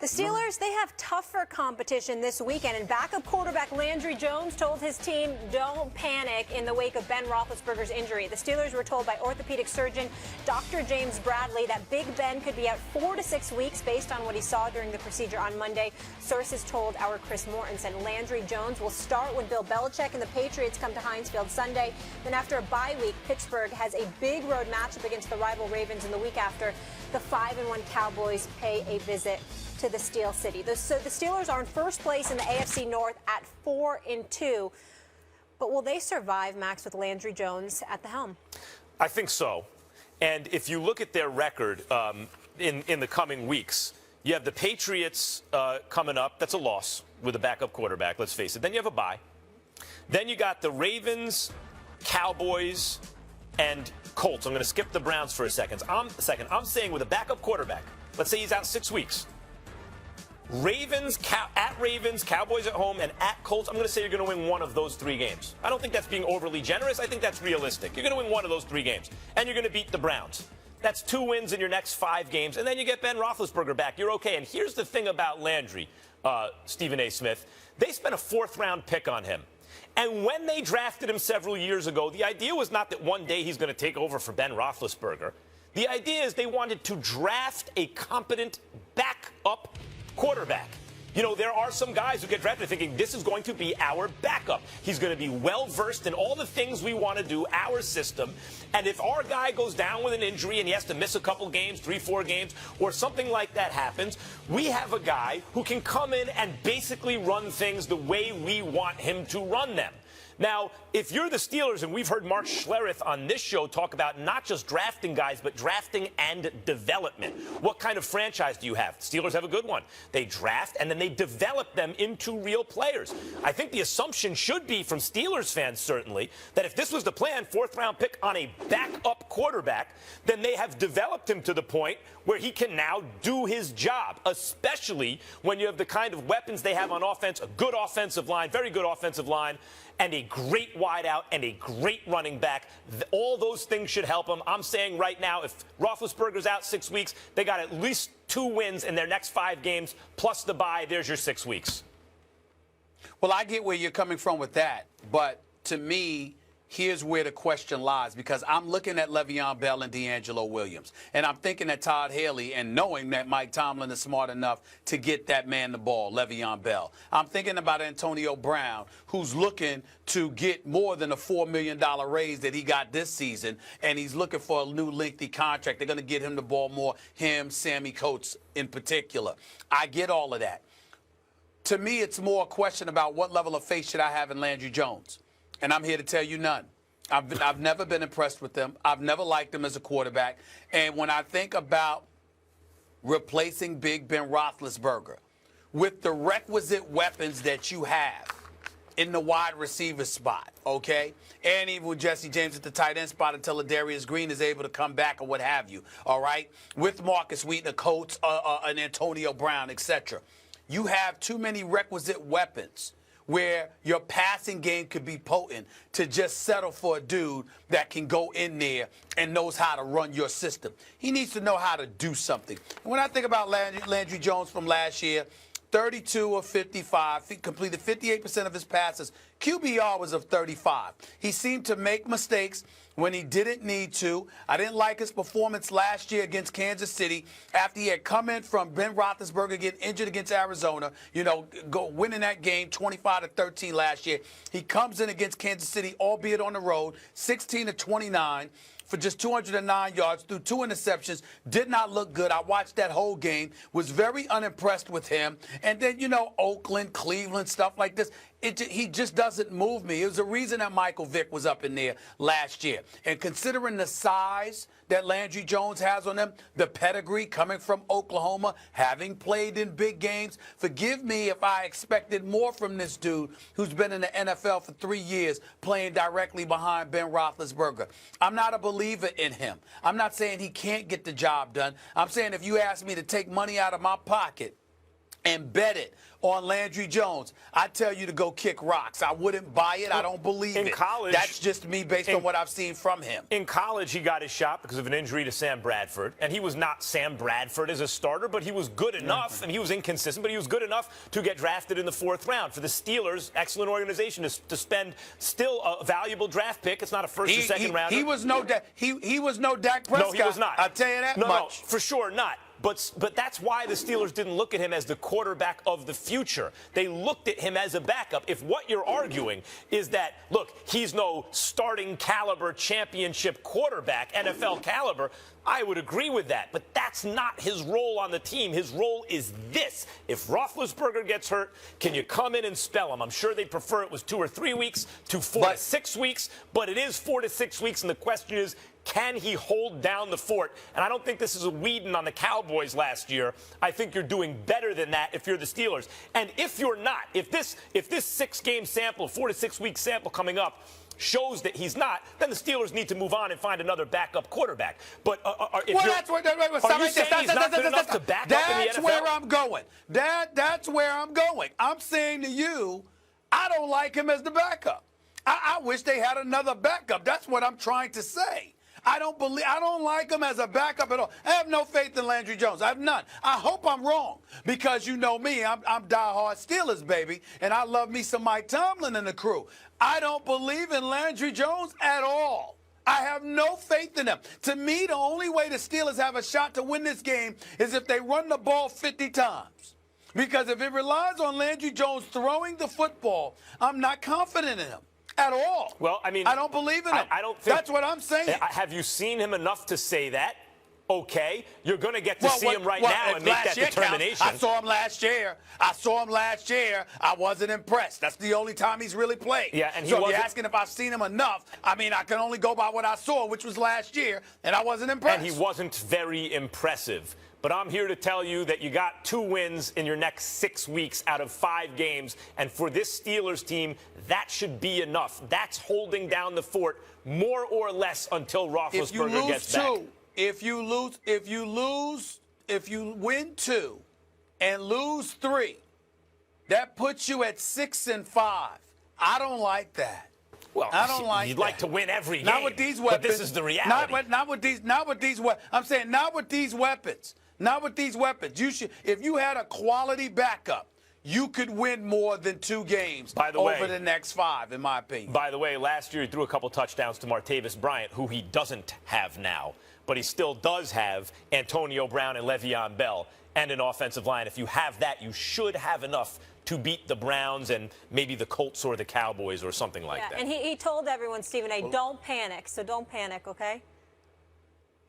The Steelers, they have tougher competition this weekend, and backup quarterback Landry Jones told his team, don't panic in the wake of Ben Roethlisberger's injury. The Steelers were told by orthopedic surgeon Dr. James Bradley that Big Ben could be out 4 to 6 weeks based on what he saw during the procedure on Monday. Sources told our Chris Mortensen Landry Jones will start when Bill Belichick and the Patriots come to Heinz Field Sunday. Then after a bye week, Pittsburgh has a big road matchup against the rival Ravens in the week after. The 5-1 Cowboys pay a visit to the Steel City. So the Steelers are in first place in the AFC North at 4-2. But will they survive, Max, with Landry Jones at the helm? I think so. And if you look at their record in the coming weeks, you have the Patriots coming up. That's a loss with a backup quarterback, let's face it. Then you have a bye. Then you got the Ravens, Cowboys, and Colts. I'm going to skip the Browns for a second. I'm saying with a backup quarterback, let's say he's out 6 weeks. Ravens, Cowboys at home, and at Colts, I'm going to say you're going to win one of those 3 games. I don't think that's being overly generous. I think that's realistic. You're going to win one of those 3 games, and you're going to beat the Browns. That's 2 wins in your next 5 games, and then you get Ben Roethlisberger back. You're okay. And here's the thing about Landry, Stephen A. Smith. They spent a 4th-round pick on him. And when they drafted him several years ago, the idea was not that one day he's going to take over for Ben Roethlisberger. The idea is they wanted to draft a competent backup quarterback. You know, there are some guys who get drafted thinking this is going to be our backup. He's going to be well-versed in all the things we want to do, our system. And if our guy goes down with an injury and he has to miss a couple games, 3-4 games, or something like that happens, we have a guy who can come in and basically run things the way we want him to run them. Now, if you're the Steelers, and we've heard Mark Schlereth on this show talk about not just drafting guys, but drafting and development. What kind of franchise do you have? Steelers have a good one. They draft, and then they develop them into real players. I think the assumption should be from Steelers fans, certainly, that if this was the plan, 4th-round pick on a backup quarterback, then they have developed him to the point where he can now do his job, especially when you have the kind of weapons they have on offense, a good offensive line, very good offensive line, and a great wideout and a great running back. All those things should help them. I'm saying right now, if Roethlisberger's out 6 weeks, they got at least 2 wins in their next 5 games, plus the bye. There's your 6 weeks. Well, I get where you're coming from with that, but to me, here's where the question lies, because I'm looking at Le'Veon Bell and D'Angelo Williams, and I'm thinking that Todd Haley, and knowing that Mike Tomlin is smart enough to get that man the ball, Le'Veon Bell. I'm thinking about Antonio Brown, who's looking to get more than a $4 million raise that he got this season, and he's looking for a new lengthy contract. They're going to get him the ball more, him, Sammy Coates in particular. I get all of that. To me, it's more a question about what level of faith should I have in Landry Jones. And I'm here to tell you none. I've never been impressed with them. I've never liked him as a quarterback. And when I think about replacing Big Ben Roethlisberger with the requisite weapons that you have in the wide receiver spot, okay, and even with Jesse James at the tight end spot until Darius Green is able to come back or what have you, all right, with Marcus Wheaton, the Colts, and Antonio Brown, etc. You have too many requisite weapons where your passing game could be potent to just settle for a dude that can go in there and knows how to run your system. He needs to know how to do something. And when I think about Landry Jones from last year, 32 of 55, completed 58% of his passes. QBR was of 35. He seemed to make mistakes when he didn't need to. I didn't like his performance last year against Kansas City after he had come in from Ben Roethlisberger getting injured against Arizona, winning that game 25-13 last year. He comes in against Kansas City, albeit on the road, 16 of 29. For just 209 yards, threw 2 interceptions, did not look good. I watched that whole game, was very unimpressed with him. And then, Oakland, Cleveland, stuff like this. He just doesn't move me. It was the reason that Michael Vick was up in there last year. And considering the size that Landry Jones has on him, the pedigree coming from Oklahoma, having played in big games, forgive me if I expected more from this dude who's been in the NFL for 3 years playing directly behind Ben Roethlisberger. I'm not a believer in him. I'm not saying he can't get the job done. I'm saying if you ask me to take money out of my pocket and bet it on Landry Jones, I tell you to go kick rocks. I wouldn't buy it. I don't believe it. In college, that's just me based on what I've seen from him. In college, he got his shot because of an injury to Sam Bradford. And he was not Sam Bradford as a starter, but he was good enough, and he was inconsistent, but he was good enough to get drafted in the 4th round. For the Steelers, excellent organization to spend still a valuable draft pick. It's not a first or second rounder. He was no he was no Dak Prescott. No, he was not. I'll tell you that much. No, for sure not. But that's why the Steelers didn't look at him as the quarterback of the future. They looked at him as a backup. If what you're arguing is that, look, he's no starting caliber championship quarterback, NFL caliber, I would agree with that. But that's not his role on the team. His role is this. If Roethlisberger gets hurt, can you come in and spell him? I'm sure they'd prefer it was 2 or 3 weeks to 4 to 6 weeks, but it is 4 to 6 weeks, and the question is, can he hold down the fort? And I don't think this is a weeding on the Cowboys last year. I think you're doing better than that if you're the Steelers. And if you're not, if this 6-game sample, 4 to 6 week sample coming up shows that he's not, then the Steelers need to move on and find another backup quarterback. But if that's where he's not good enough to back up in the NFL? That's where I'm going. That's where I'm going. I'm saying to you, I don't like him as the backup. I wish they had another backup. That's what I'm trying to say. I don't like him as a backup at all. I have no faith in Landry Jones. I have none. I hope I'm wrong because you know me. I'm diehard Steelers, baby, and I love me some Mike Tomlin and the crew. I don't believe in Landry Jones at all. I have no faith in him. To me, the only way the Steelers have a shot to win this game is if they run the ball 50 times. Because if it relies on Landry Jones throwing the football, I'm not confident in him. At all. Well, I mean, I don't believe in him. I don't think that's what I'm saying. Have you seen him enough to say that? Okay, you're going to get to see him right now and make that determination. I saw him last year. I wasn't impressed. That's the only time he's really played. Yeah, and so if you're asking if I've seen him enough, I mean, I can only go by what I saw, which was last year, and I wasn't impressed. And he wasn't very impressive. But I'm here to tell you that you got 2 wins in your next 6 weeks out of 5 games. And for this Steelers team, that should be enough. That's holding down the fort more or less until Roethlisberger gets back. If you win 2 and lose 3, that puts you at 6-5. I don't like that. Well, I don't like you'd that. like to win every game. Not with these weapons. But this is the reality. Not with these weapons. I'm saying not with these weapons. Not with these weapons. You should, if you had a quality backup, you could win more than 2 games over the next 5, in my opinion. By the way, last year he threw a couple touchdowns to Martavis Bryant, who he doesn't have now. But he still does have Antonio Brown and Le'Veon Bell and an offensive line. If you have that, you should have enough to beat the Browns and maybe the Colts or the Cowboys or something like that. And he told everyone, Stephen A., don't panic. So don't panic, okay?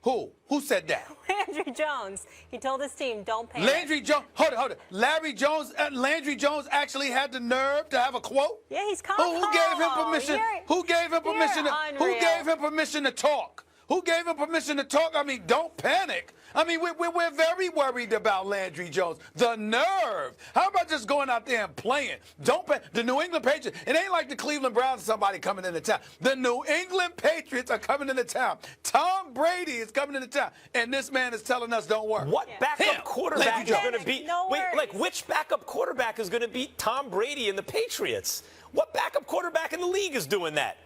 Who? Who said that? Landry Jones. He told his team, don't panic. Landry Jones. Hold it. Landry Jones actually had the nerve to have a quote? Yeah, he's calm. Who gave him permission? Who gave him permission? Who gave him permission to talk? Who gave him permission to talk? I mean, don't panic. I mean, we're very worried about Landry Jones. The nerve. How about just going out there and playing? Don't panic. The New England Patriots. It ain't like the Cleveland Browns or somebody coming into town. The New England Patriots are coming into town. Tom Brady is coming into town. And this man is telling us don't worry. What backup quarterback is going to beat? No which backup quarterback is going to beat Tom Brady and the Patriots? What backup quarterback in the league is doing that?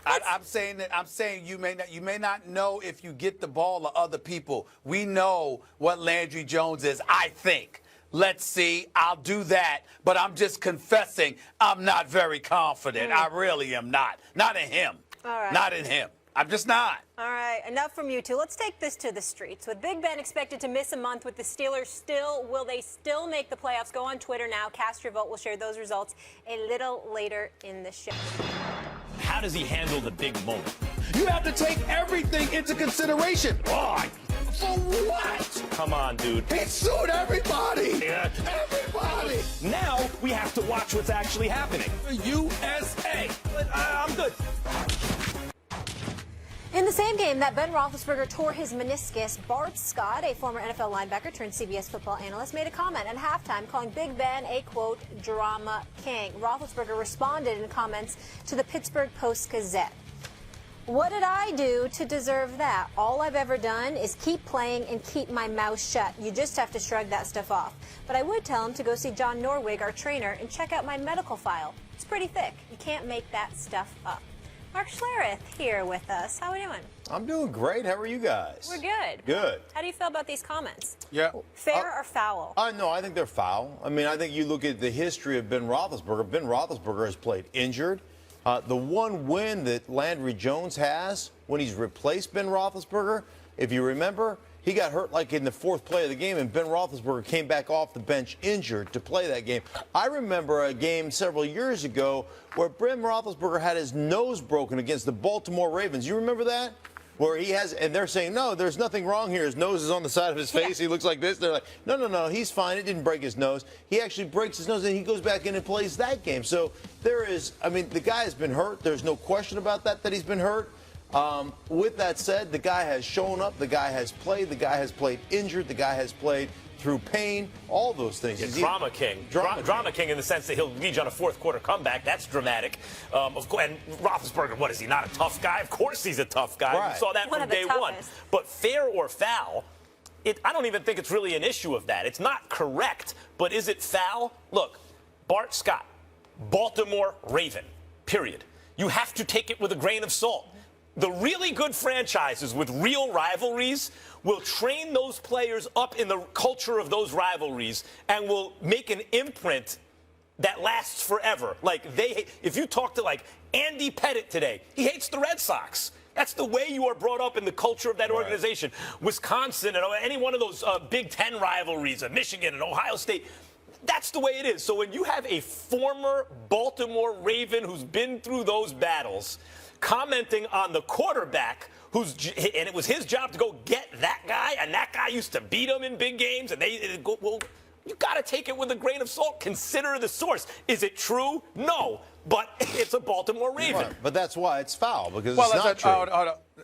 I'm saying you may not know if you get the ball to other people. We know what Landry Jones is, I think. Let's see. I'll do that. But I'm just confessing I'm not very confident. I really am not. Not in him. All right. Not in him. I'm just not. All right, enough from you two. Let's take this to the streets. With Big Ben expected to miss a month with the Steelers, will they still make the playoffs? Go on Twitter now. Cast your vote. We'll share those results a little later in the show. How does he handle the big moment? You have to take everything into consideration. Oh, for what? Come on, dude. He sued everybody. Yeah. Everybody. Now we have to watch what's actually happening. USA. I'm good. In the same game that Ben Roethlisberger tore his meniscus, Bart Scott, a former NFL linebacker turned CBS football analyst, made a comment at halftime calling Big Ben a, quote, drama king. Roethlisberger responded in comments to the Pittsburgh Post-Gazette. What did I do to deserve that? All I've ever done is keep playing and keep my mouth shut. You just have to shrug that stuff off. But I would tell him to go see John Norwig, our trainer, and check out my medical file. It's pretty thick. You can't make that stuff up. Mark Schlereth here with us. How are we doing? I'm doing great. How are you guys? We're good. Good. How do you feel about these comments? Yeah. Fair or foul? No, I think they're foul. I mean, I think you look at the history of Ben Roethlisberger. Ben Roethlisberger has played injured. The one win that Landry Jones has when he's replaced Ben Roethlisberger, if you remember, he got hurt like in the fourth play of the game, and Ben Roethlisberger came back off the bench injured to play that game. I remember a game several years ago where Ben Roethlisberger had his nose broken against the Baltimore Ravens. You remember that? Where he has, and they're saying, no, there's nothing wrong here. His nose is on the side of his face. Yeah. He looks like this. They're like, no, he's fine. It didn't break his nose. He actually breaks his nose, and he goes back in and plays that game. So there is, I mean, the guy has been hurt. There's no question about that he's been hurt. With that said, the guy has shown up. The guy has played. The guy has played injured. The guy has played through pain, all those things. Yeah, drama king. Drama king in the sense that he'll lead you on a fourth-quarter comeback. That's dramatic. Of course, and Roethlisberger, what is he, not a tough guy? Of course he's a tough guy. Right. We saw that from day one. But fair or foul, I don't even think it's really an issue of that. It's not correct, but is it foul? Look, Bart Scott, Baltimore Raven, period. You have to take it with a grain of salt. The really good franchises with real rivalries will train those players up in the culture of those rivalries and will make an imprint that lasts forever. Like if you talk to like Andy Pettitte today, he hates the Red Sox. That's the way you are brought up in the culture of that organization. Wisconsin and any one of those Big Ten rivalries, Michigan and Ohio State. That's the way it is. So when you have a former Baltimore Raven who's been through those battles commenting on the quarterback and it was his job to go get that guy, and that guy used to beat him in big games, and well, you got to take it with a grain of salt. Consider the source. Is it true? No, but it's a Baltimore Raven. Right. But that's why it's foul, because it's not true.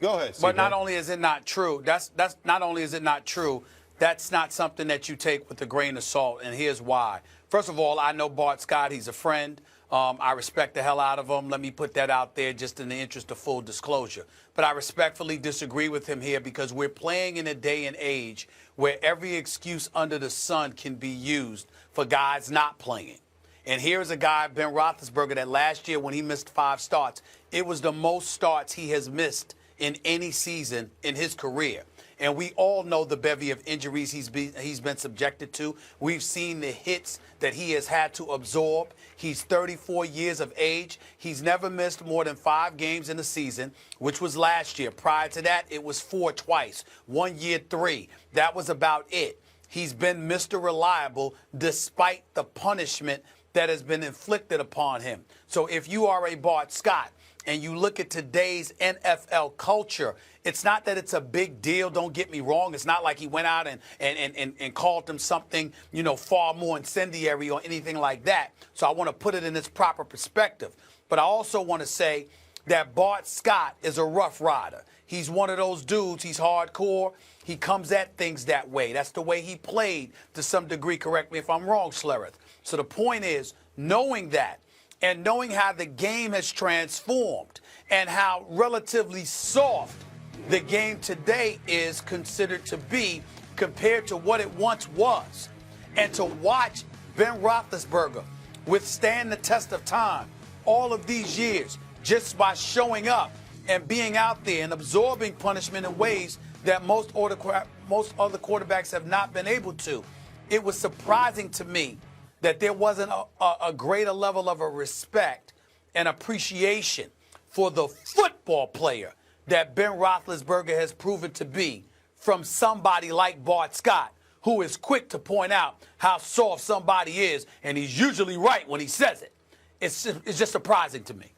Go ahead, Steve. But not only is it not true, that's not only is it not true, that's not something that you take with a grain of salt, and here's why. First of all, I know Bart Scott. He's a friend. I respect the hell out of him. Let me put that out there just in the interest of full disclosure. But I respectfully disagree with him here because we're playing in a day and age where every excuse under the sun can be used for guys not playing. And here's a guy, Ben Roethlisberger, that last year when he missed 5 starts, it was the most starts he has missed in any season in his career. And we all know the bevy of injuries he's been subjected to. We've seen the hits that he has had to absorb. He's 34 years of age. He's never missed more than 5 games in a season, which was last year. Prior to that, it was 4 twice. 1 year, 3. That was about it. He's been Mr. Reliable despite the punishment that has been inflicted upon him. So if you are a Bart Scott and you look at today's NFL culture, it's not that it's a big deal. Don't get me wrong. It's not like he went out and called them something, far more incendiary or anything like that. So I want to put it in its proper perspective. But I also want to say that Bart Scott is a rough rider. He's one of those dudes. He's hardcore. He comes at things that way. That's the way he played to some degree. Correct me if I'm wrong, Schlereth. So the point is, knowing that and knowing how the game has transformed and how relatively soft the game today is considered to be compared to what it once was. And to watch Ben Roethlisberger withstand the test of time all of these years just by showing up and being out there and absorbing punishment in ways that most other quarterbacks have not been able to. It was surprising to me that there wasn't a greater level of a respect and appreciation for the football player that Ben Roethlisberger has proven to be from somebody like Bart Scott, who is quick to point out how soft somebody is, and he's usually right when he says it. It's just surprising to me.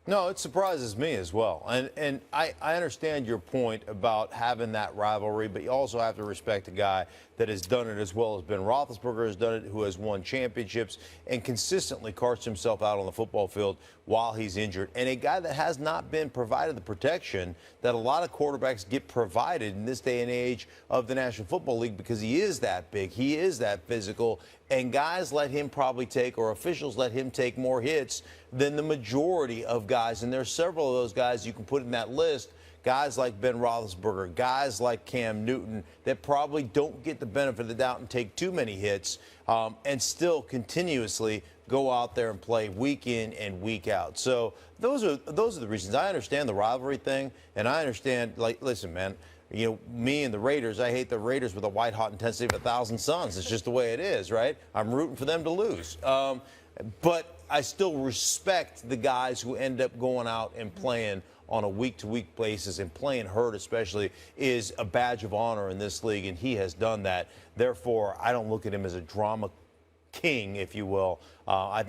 No, it surprises me as well. And I understand your point about having that rivalry, but you also have to respect a guy that has done it as well as Ben Roethlisberger has done it, who has won championships and consistently carts himself out on the football field while he's injured, and a guy that has not been provided the protection that a lot of quarterbacks get provided in this day and age of the National Football League, because he is that big, he is that physical, and guys let him probably take, or officials let him take, more hits than the majority of guys. And there's several of those guys you can put in that list. Guys like Ben Roethlisberger, guys like Cam Newton, that probably don't get the benefit of the doubt and take too many hits, and still continuously go out there and play week in and week out. So those are the reasons. I understand the rivalry thing, and I understand, like, listen, man, you know, me and the Raiders, I hate the Raiders with a white-hot intensity of 1,000 suns. It's just the way it is, right? I'm rooting for them to lose. But I still respect the guys who end up going out and playing on a week-to-week basis, and playing hurt especially is a badge of honor in this league, and he has done that. Therefore, I don't look at him as a drama king, if you will. I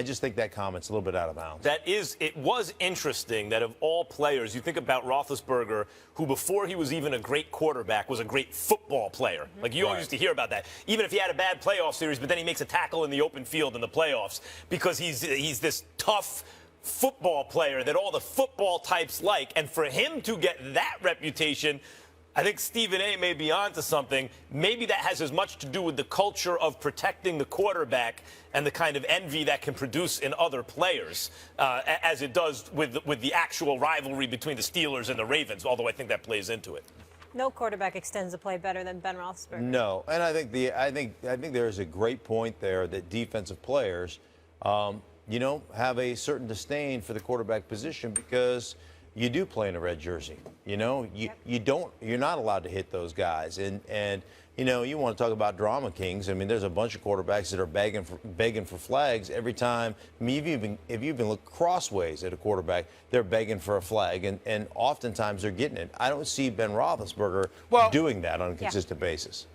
just think that comment's a little bit out of bounds. It was interesting that of all players, you think about Roethlisberger, who before he was even a great quarterback was a great football player. Like, you always used to hear about that. Even if he had a bad playoff series, but then he makes a tackle in the open field in the playoffs, because he's this tough football player that all the football types like. And for him to get that reputation, I think Stephen A. may be onto something. Maybe that has as much to do with the culture of protecting the quarterback and the kind of envy that can produce in other players, as it does with the actual rivalry between the Steelers and the Ravens, although I think that plays into it. No quarterback extends the play better than Ben Roethlisberger. No, and I think there's a great point there that defensive players, you know, have a certain disdain for the quarterback position, because you do play in a red jersey. You know, you're not allowed to hit those guys. And you know, you want to talk about drama kings. I mean, there's a bunch of quarterbacks that are begging for flags every time. I mean, if you even look crossways at a quarterback, they're begging for a flag, and oftentimes they're getting it. I don't see Ben Roethlisberger doing that on a consistent basis.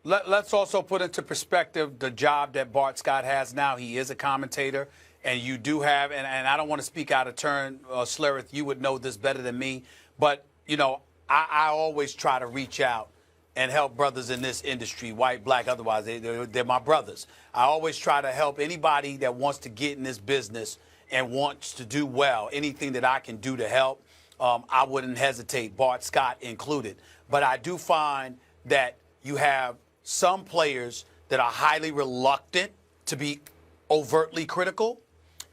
Let's also put into perspective the job that Bart Scott has now. He is a commentator, and you do have, and I don't want to speak out of turn, Slereth, you would know this better than me, but, you know, I always try to reach out and help brothers in this industry, white, black, otherwise, they're my brothers. I always try to help anybody that wants to get in this business and wants to do well. Anything that I can do to help, I wouldn't hesitate, Bart Scott included. But I do find that you have some players that are highly reluctant to be overtly critical,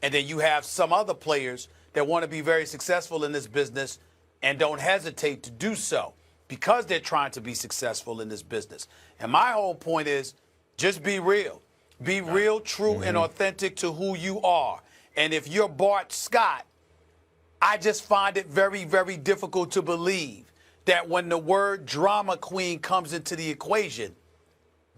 and then you have some other players that want to be very successful in this business and don't hesitate to do so because they're trying to be successful in this business. And my whole point is, just be real. Be real, true, and authentic to who you are. And if you're Bart Scott, I just find it very, very difficult to believe that when the word drama queen comes into the equation,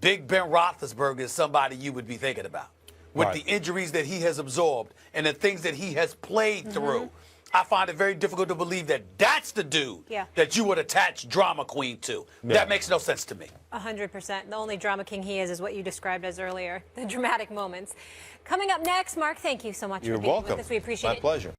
Big Ben Roethlisberger is somebody you would be thinking about. With the injuries that he has absorbed and the things that he has played through, I find it very difficult to believe that that's the dude that you would attach drama queen to. That makes no sense to me. 100%. The only drama king he is what you described as earlier, the dramatic moments. Coming up next, Mark, thank you so much for being with us. We appreciate it. My pleasure.